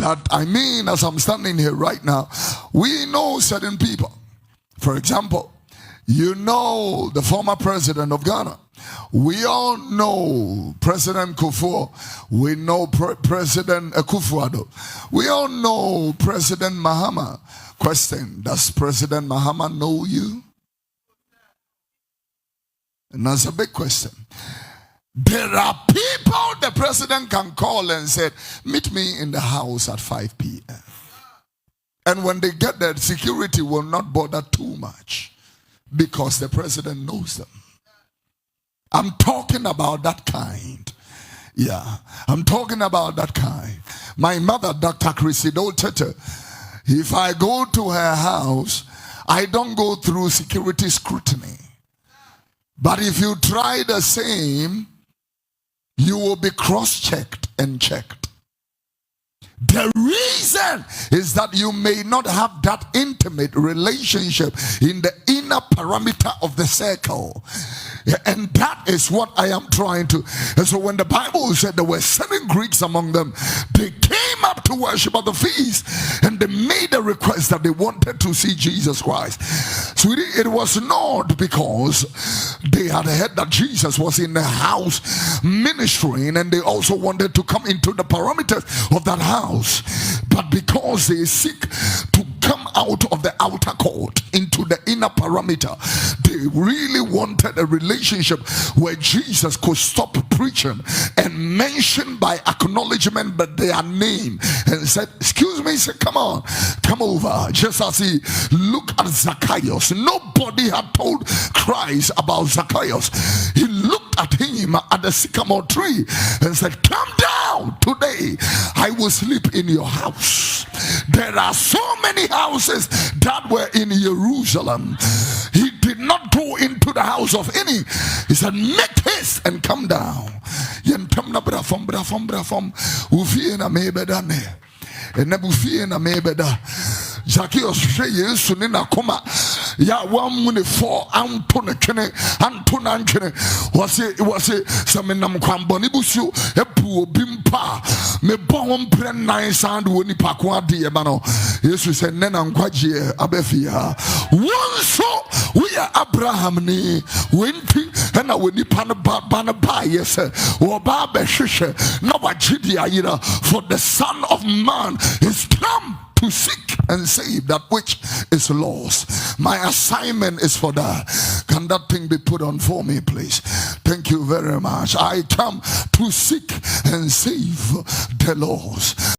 that, I mean, as I'm standing here right now, we know certain people. For example, you know the former president of Ghana. We all know President Kofi. We know President Akufo-Addo. We all know President Mahama. Question, does President Mahama know you? And that's a big question. There are people the president can call and say, meet me in the house at 5 p.m. And when they get there, security will not bother too much because the president knows them. I'm talking about that kind. Yeah, I'm talking about that kind. My mother, Dr. Crisido Tete, if I go to her house, I don't go through security scrutiny. But if you try the same, you will be cross-checked and checked. The reason is that you may not have that intimate relationship in the inner parameter of the circle. And that is what I am trying to. And so when the Bible said there were 7 Greeks among them, they came up to worship at the feast and they made a request that they wanted to see Jesus Christ. So it was not because they had heard that Jesus was in the house ministering and they also wanted to come into the parameters of that house, but because they seek to come out of the outer court into the inner parameter. They really wanted a relationship where Jesus could stop preaching and mention by acknowledgement but their name and said, excuse me, say, come on, come over. Just as he looked at Zacchaeus, nobody had told Christ about Zacchaeus. He looked at him at the sycamore tree and said, come down today, I will sleep in your house. There are so many houses that were in Jerusalem. He did not go into the house of any. He said, make haste and come down. Zacchaeus Yesu ni na koma ya wamune for antone twene antona ntwene wase semenam kwambo ni busu epu obi mpa me bon mpre nan sand woni pako ade e ba no Yesu se ne na nkwaje abafia wonso we are Abraham ni wenti na woni pa no ba no ba yes wo ba be hwehwe na wagidi ayira, for the Son of Man is come to seek and save that which is lost. My assignment is for that. Can that thing be put on for me, please? Thank you very much. I come to seek and save the lost.